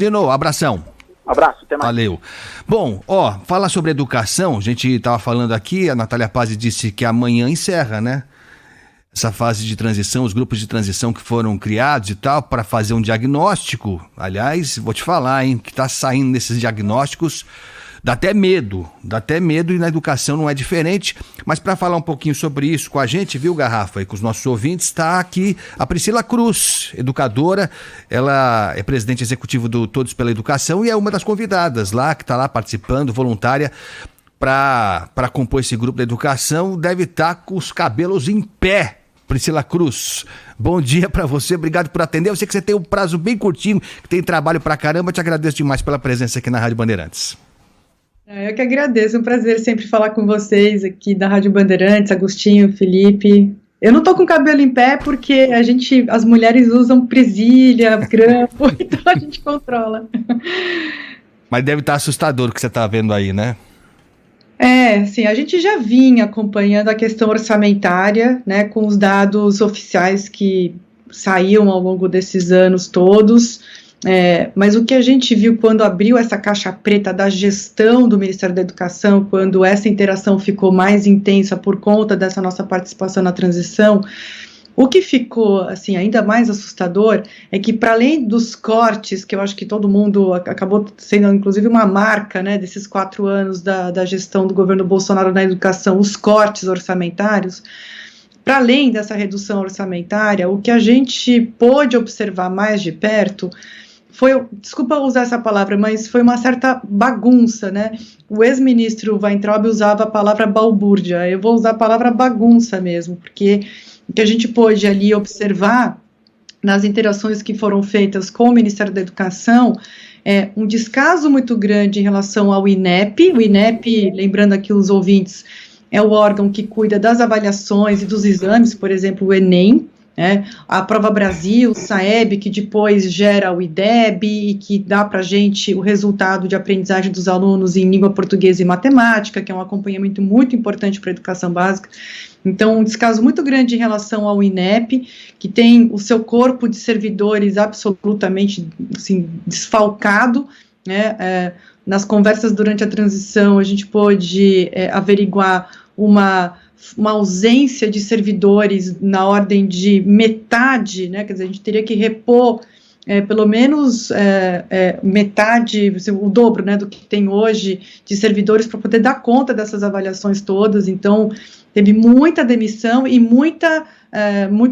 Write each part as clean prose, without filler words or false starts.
Zeno, abração. Abraço, até mais. Valeu. Bom, falar sobre educação, a gente estava falando aqui, a Natália Pazzi disse que amanhã encerra, né? Essa fase de transição, os grupos de transição que foram criados e tal, para fazer um diagnóstico. Aliás, vou te falar, hein, que está saindo nesses diagnósticos, dá até medo e na educação não é diferente. Mas para falar um pouquinho sobre isso com a gente, viu, Garrafa, e com os nossos ouvintes, está aqui a Priscila Cruz, educadora. Ela é presidente executiva do Todos pela Educação e é uma das convidadas lá, que está lá participando, voluntária, para compor esse grupo da educação. Deve estar com os cabelos em pé. Priscila Cruz, bom dia para você, obrigado por atender. Eu sei que você tem um prazo bem curtinho, que tem trabalho pra caramba, te agradeço demais pela presença aqui na Rádio Bandeirantes. Eu que agradeço, é um prazer sempre falar com vocês aqui da Rádio Bandeirantes, Agostinho, Felipe. Eu não tô com o cabelo em pé porque as mulheres usam presilha, grampo, então a gente controla. Mas deve estar assustador o que você tá vendo aí, né? Sim, a gente já vinha acompanhando a questão orçamentária, né, com os dados oficiais que saíam ao longo desses anos todos, mas o que a gente viu quando abriu essa caixa preta da gestão do Ministério da Educação, quando essa interação ficou mais intensa por conta dessa nossa participação na transição, o que ficou, assim, ainda mais assustador é que, para além dos cortes, que eu acho que todo mundo acabou sendo, inclusive, uma marca, né, desses 4 anos da gestão do governo Bolsonaro na educação, os cortes orçamentários, para além dessa redução orçamentária, o que a gente pôde observar mais de perto foi, desculpa usar essa palavra, mas foi uma certa bagunça, né? O ex-ministro Weintraub usava a palavra balbúrdia, eu vou usar a palavra bagunça mesmo, porque o que a gente pôde ali observar nas interações que foram feitas com o Ministério da Educação é um descaso muito grande em relação ao INEP. O INEP, lembrando aqui os ouvintes, é o órgão que cuida das avaliações e dos exames, por exemplo, o Enem, a Prova Brasil, o SAEB, que depois gera o IDEB e que dá para a gente o resultado de aprendizagem dos alunos em língua portuguesa e matemática, que é um acompanhamento muito importante para a educação básica. Então, um descaso muito grande em relação ao INEP, que tem o seu corpo de servidores absolutamente, assim, desfalcado, né? Nas conversas durante a transição, a gente pôde averiguar uma ausência de servidores na ordem de metade, né? Quer dizer, a gente teria que repor pelo menos metade, o dobro, né, do que tem hoje de servidores para poder dar conta dessas avaliações todas. Então, teve muita demissão e muito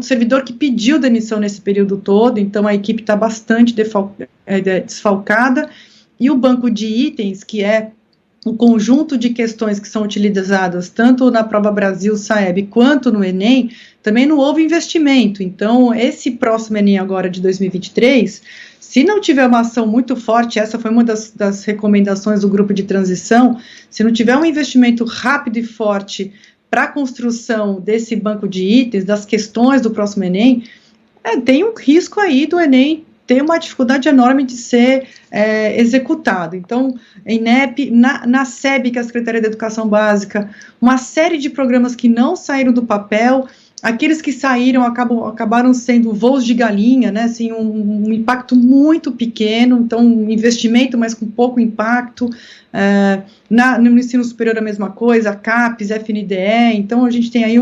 servidor que pediu demissão nesse período todo, então a equipe está bastante desfalcada, e o banco de itens, que é o conjunto de questões que são utilizadas tanto na Prova Brasil, SAEB, quanto no Enem, também não houve investimento. Então, esse próximo Enem agora de 2023, se não tiver uma ação muito forte, essa foi uma das recomendações do grupo de transição, se não tiver um investimento rápido e forte para a construção desse banco de itens, das questões do próximo Enem, tem um risco aí do Enem ter uma dificuldade enorme de ser executado. Então, INEP, na SEB, que é a Secretaria da Educação Básica, uma série de programas que não saíram do papel, aqueles que saíram acabaram sendo voos de galinha, né, assim, um impacto muito pequeno, então um investimento, mas com pouco impacto. No ensino superior a mesma coisa, CAPES, FNDE, então a gente tem aí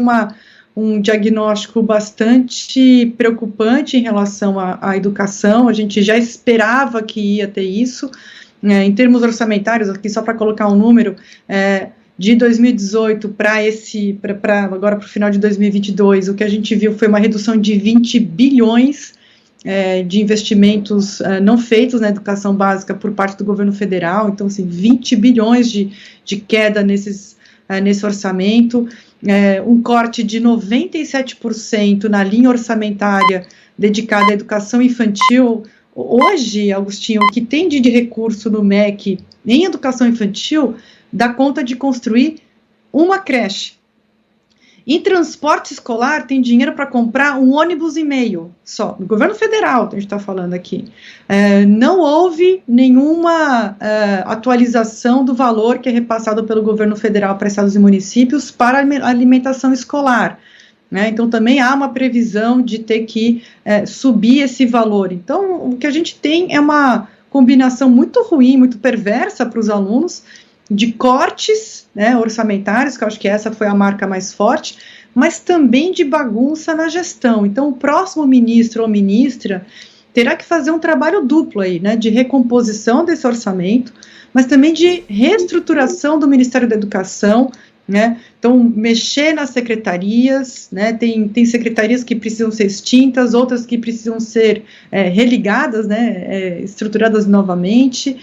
um diagnóstico bastante preocupante em relação à educação. A gente já esperava que ia ter isso, em termos orçamentários, aqui só para colocar um número, de 2018 para agora para o final de 2022, o que a gente viu foi uma redução de 20 bilhões de investimentos não feitos na educação básica por parte do governo federal, então, assim, 20 bilhões de queda nesse orçamento, um corte de 97% na linha orçamentária dedicada à educação infantil. Hoje, Agostinho, o que tem de recurso no MEC em educação infantil dá conta de construir uma creche. Em transporte escolar, tem dinheiro para comprar um ônibus e meio só, no governo federal, a gente está falando aqui. Não houve nenhuma atualização do valor que é repassado pelo governo federal para estados e municípios para a alimentação escolar, né? Então, também há uma previsão de ter que subir esse valor. Então, o que a gente tem é uma combinação muito ruim, muito perversa para os alunos, de cortes, né, orçamentários, que eu acho que essa foi a marca mais forte, mas também de bagunça na gestão. Então, o próximo ministro ou ministra terá que fazer um trabalho duplo aí, né, de recomposição desse orçamento, mas também de reestruturação do Ministério da Educação, né, então mexer nas secretarias, né, tem secretarias que precisam ser extintas, outras que precisam ser religadas, né, estruturadas novamente,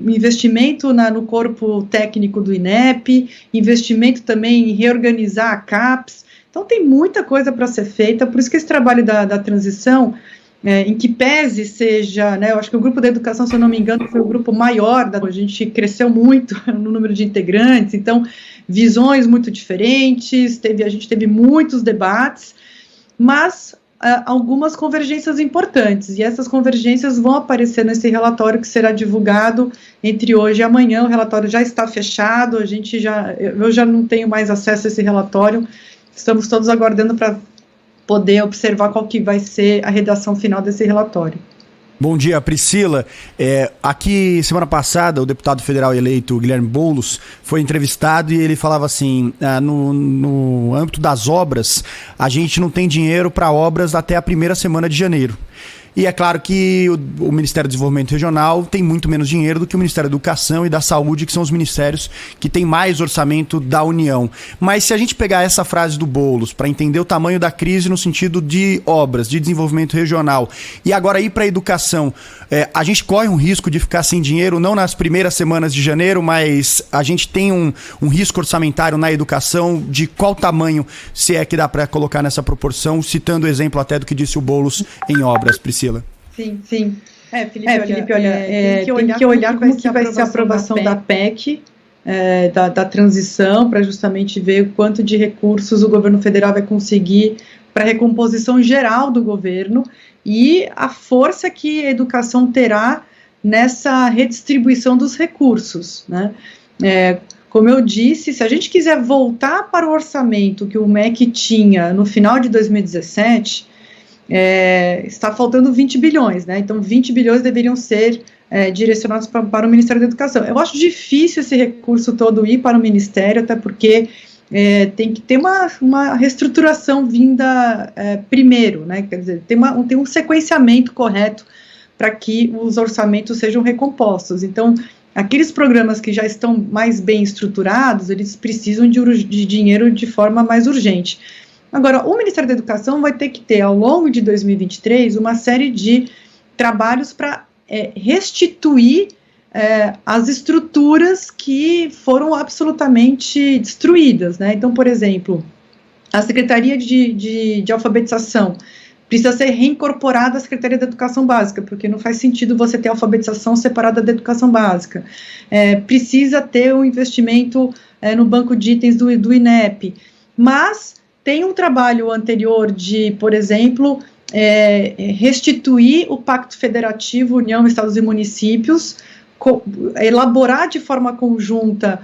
investimento no corpo técnico do INEP, investimento também em reorganizar a CAPES. Então tem muita coisa para ser feita, por isso que esse trabalho da transição, em que pese seja, né, eu acho que o grupo da educação, se eu não me engano, foi o grupo maior, a gente cresceu muito no número de integrantes, então visões muito diferentes, a gente teve muitos debates, mas algumas convergências importantes, e essas convergências vão aparecer nesse relatório que será divulgado entre hoje e amanhã. O relatório já está fechado, eu já não tenho mais acesso a esse relatório, estamos todos aguardando para poder observar qual que vai ser a redação final desse relatório. Bom dia, Priscila. Aqui, semana passada, o deputado federal eleito Guilherme Boulos foi entrevistado e ele falava assim, no âmbito das obras, a gente não tem dinheiro para obras até a primeira semana de janeiro. E é claro que o Ministério do Desenvolvimento Regional tem muito menos dinheiro do que o Ministério da Educação e da Saúde, que são os ministérios que têm mais orçamento da União. Mas se a gente pegar essa frase do Boulos para entender o tamanho da crise no sentido de obras, de desenvolvimento regional, e agora ir para a educação, a gente corre um risco de ficar sem dinheiro, não nas primeiras semanas de janeiro, mas a gente tem um risco orçamentário na educação de qual tamanho, se é que dá para colocar nessa proporção, citando o exemplo até do que disse o Boulos em obras, Priscila. Sim. Felipe, olha, tem que olhar como que vai ser a aprovação da PEC, da transição, para justamente ver o quanto de recursos o governo federal vai conseguir para a recomposição geral do governo e a força que a educação terá nessa redistribuição dos recursos, né? Como eu disse, se a gente quiser voltar para o orçamento que o MEC tinha no final de 2017, está faltando 20 bilhões, né? Então 20 bilhões deveriam ser direcionados para o Ministério da Educação. Eu acho difícil esse recurso todo ir para o Ministério, até porque tem que ter uma reestruturação vinda primeiro, né? Quer dizer, tem um sequenciamento correto para que os orçamentos sejam recompostos. Então, aqueles programas que já estão mais bem estruturados, eles precisam de dinheiro de forma mais urgente. Agora, o Ministério da Educação vai ter que ter, ao longo de 2023, uma série de trabalhos para restituir as estruturas que foram absolutamente destruídas, né? Então, por exemplo, a Secretaria de Alfabetização precisa ser reincorporada à Secretaria da Educação Básica, porque não faz sentido você ter alfabetização separada da educação básica. Precisa ter um investimento no banco de itens do INEP, mas tem um trabalho anterior de, por exemplo, restituir o Pacto Federativo União, Estados e Municípios, elaborar de forma conjunta,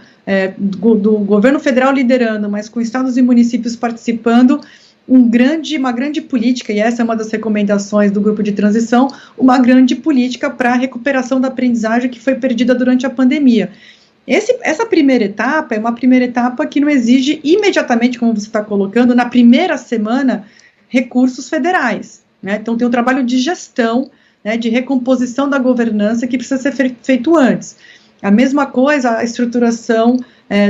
do governo federal liderando, mas com estados e municípios participando, uma grande política, e essa é uma das recomendações do grupo de transição, uma grande política para a recuperação da aprendizagem que foi perdida durante a pandemia. Essa primeira etapa é uma primeira etapa que não exige imediatamente, como você está colocando, na primeira semana, recursos federais, né? Então tem um trabalho de gestão, né, de recomposição da governança que precisa ser feito antes. A mesma coisa, a estruturação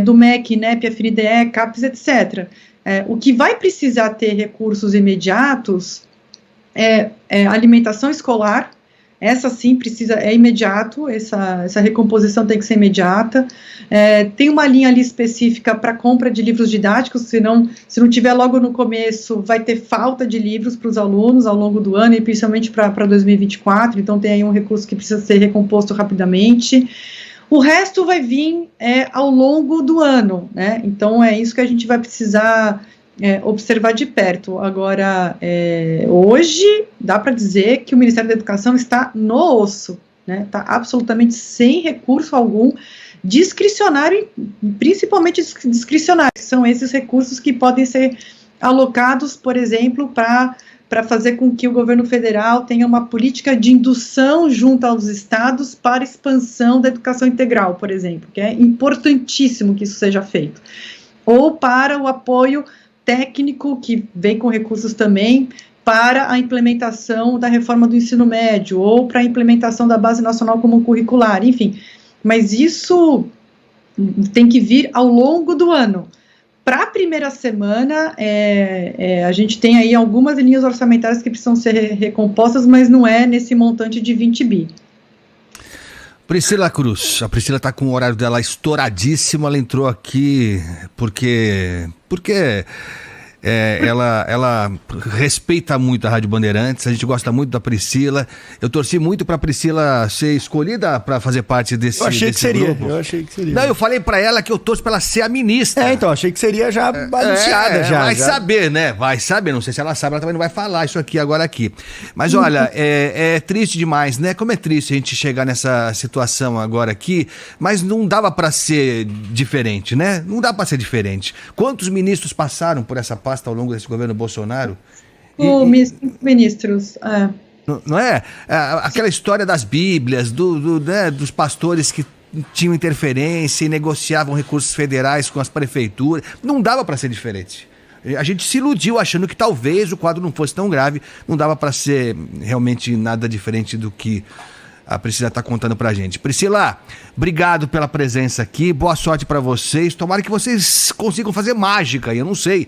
do MEC, INEP, FNDE, CAPES, etc. O que vai precisar ter recursos imediatos é alimentação escolar. Essa sim é imediato, essa recomposição tem que ser imediata. Tem uma linha ali específica para compra de livros didáticos, se não tiver logo no começo, vai ter falta de livros para os alunos ao longo do ano, e principalmente para 2024, então tem aí um recurso que precisa ser recomposto rapidamente. O resto vai vir ao longo do ano, né? Então é isso que a gente vai precisar observar de perto. Agora, hoje, dá para dizer que o Ministério da Educação está no osso, né? Está absolutamente sem recurso algum, discricionário, principalmente discricionário, são esses recursos que podem ser alocados, por exemplo, para para fazer com que o governo federal tenha uma política de indução junto aos estados para expansão da educação integral, por exemplo, que é importantíssimo que isso seja feito. Ou para o apoio técnico, que vem com recursos também, para a implementação da reforma do ensino médio, ou para a implementação da Base Nacional Comum Curricular, enfim. Mas isso tem que vir ao longo do ano. Para a primeira semana, a gente tem aí algumas linhas orçamentárias que precisam ser recompostas, mas não é nesse montante de 20 bi. Priscila Cruz, a Priscila está com o horário dela estouradíssimo, ela entrou aqui porque ela respeita muito a Rádio Bandeirantes, a gente gosta muito da Priscila. Eu torci muito para a Priscila ser escolhida para fazer parte desse grupo. Eu achei que seria. Não, eu falei para ela que eu torço para ela ser a ministra. Então, achei que seria já anunciada. Vai saber, né? Vai saber, não sei se ela sabe, ela também não vai falar isso aqui agora aqui. Mas olha, é triste demais, né? Como é triste a gente chegar nessa situação agora aqui, mas não dava para ser diferente, né? Não dá para ser diferente. Quantos ministros passaram por essa pasta ao longo desse governo Bolsonaro? Ministros. Não é? Aquela história das bíblias, né, dos pastores que tinham interferência e negociavam recursos federais com as prefeituras. Não dava para ser diferente. A gente se iludiu achando que talvez o quadro não fosse tão grave, não dava para ser realmente nada diferente do que a Priscila está contando pra gente. Priscila, obrigado pela presença aqui, boa sorte para vocês, tomara que vocês consigam fazer mágica, eu não sei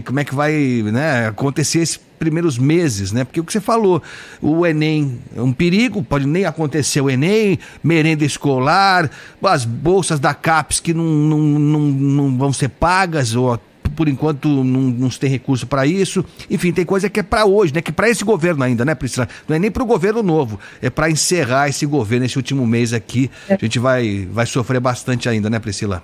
como é que vai, né, acontecer esses primeiros meses, né, porque o que você falou, o Enem é um perigo, pode nem acontecer o Enem, merenda escolar, as bolsas da CAPES que não vão ser pagas, ou por enquanto não se tem recurso para isso. Enfim, tem coisa que é para hoje, né? Que para esse governo ainda, né, Priscila? Não é nem para o governo novo, é para encerrar esse governo, esse último mês aqui. A gente vai sofrer bastante ainda, né, Priscila?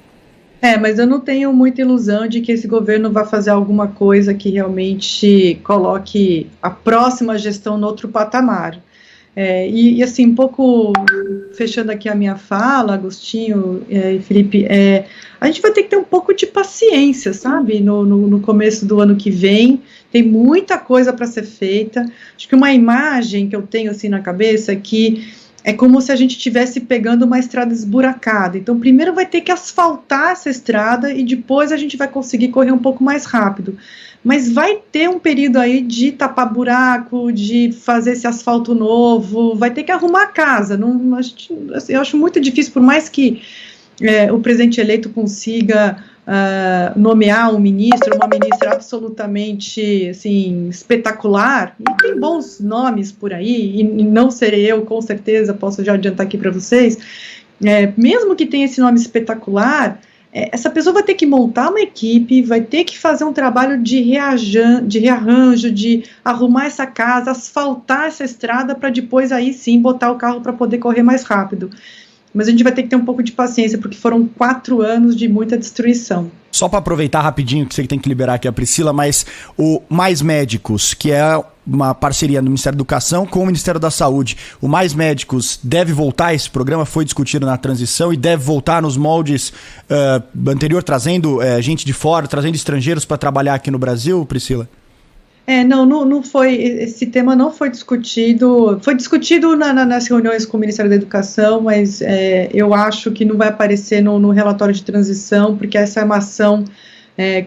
Mas eu não tenho muita ilusão de que esse governo vai fazer alguma coisa que realmente coloque a próxima gestão no outro patamar. E assim, um pouco fechando aqui a minha fala, Agostinho e Felipe, a gente vai ter que ter um pouco de paciência, sabe, no começo do ano que vem. Tem muita coisa para ser feita. Acho que uma imagem que eu tenho assim na cabeça é que é como se a gente estivesse pegando uma estrada esburacada. Então, primeiro vai ter que asfaltar essa estrada e depois a gente vai conseguir correr um pouco mais rápido. Mas vai ter um período aí de tapar buraco, de fazer esse asfalto novo, vai ter que arrumar a casa. Eu acho muito difícil, por mais que o presidente eleito consiga nomear um ministro, uma ministra absolutamente assim, espetacular, e tem bons nomes por aí, e não serei eu, com certeza, posso já adiantar aqui para vocês, mesmo que tenha esse nome espetacular, essa pessoa vai ter que montar uma equipe, vai ter que fazer um trabalho de rearranjo, de arrumar essa casa, asfaltar essa estrada para depois aí sim botar o carro para poder correr mais rápido. Mas a gente vai ter que ter um pouco de paciência, porque foram 4 anos de muita destruição. Só para aproveitar rapidinho, que você tem que liberar aqui a Priscila, mas o Mais Médicos, que é uma parceria do Ministério da Educação com o Ministério da Saúde, o Mais Médicos deve voltar, esse programa foi discutido na transição e deve voltar nos moldes anterior, trazendo gente de fora, trazendo estrangeiros para trabalhar aqui no Brasil, Priscila? Não foi, esse tema não foi discutido nas reuniões com o Ministério da Educação, mas eu acho que não vai aparecer no relatório de transição, porque essa é uma ação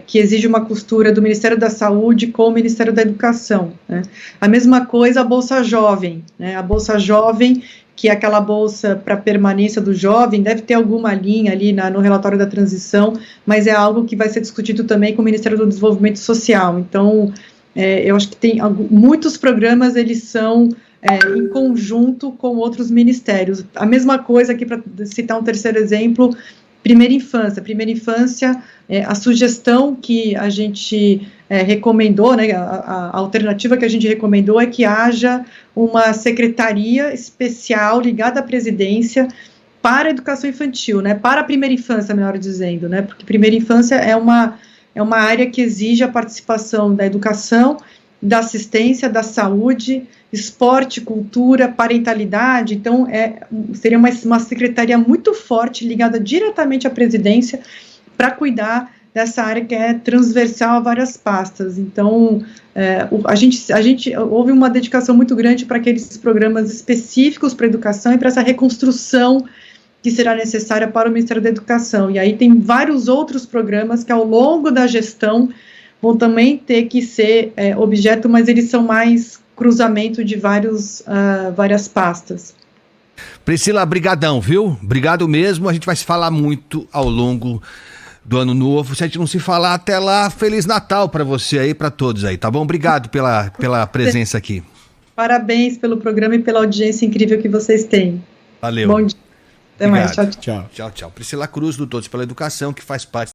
que exige uma costura do Ministério da Saúde com o Ministério da Educação, né? A mesma coisa a Bolsa Jovem, né? A Bolsa Jovem, que é aquela bolsa para permanência do jovem, deve ter alguma linha ali no relatório da transição, mas é algo que vai ser discutido também com o Ministério do Desenvolvimento Social. Então, eu acho que tem muitos programas, eles são em conjunto com outros ministérios. A mesma coisa aqui, para citar um terceiro exemplo, primeira infância, a sugestão que a gente recomendou, né, a alternativa que a gente recomendou é que haja uma secretaria especial ligada à presidência para a educação infantil, né, para a primeira infância, melhor dizendo, né, porque primeira infância é uma área que exige a participação da educação, da assistência, da saúde, esporte, cultura, parentalidade. Então, seria uma secretaria muito forte, ligada diretamente à presidência, para cuidar dessa área que é transversal a várias pastas. Então, a gente houve uma dedicação muito grande para aqueles programas específicos para a educação e para essa reconstrução que será necessária para o Ministério da Educação. E aí tem vários outros programas que ao longo da gestão vão também ter que ser objeto, mas eles são mais cruzamento de várias pastas. Priscila, brigadão, viu? Obrigado mesmo, a gente vai se falar muito ao longo do ano novo. Se a gente não se falar até lá, Feliz Natal para você aí, para todos aí, tá bom? Obrigado pela presença aqui. Parabéns pelo programa e pela audiência incrível que vocês têm. Valeu. Bom dia. Até Obrigado. mais. Tchau, tchau. Tchau, tchau. Priscila Cruz, do Todos pela Educação, que faz parte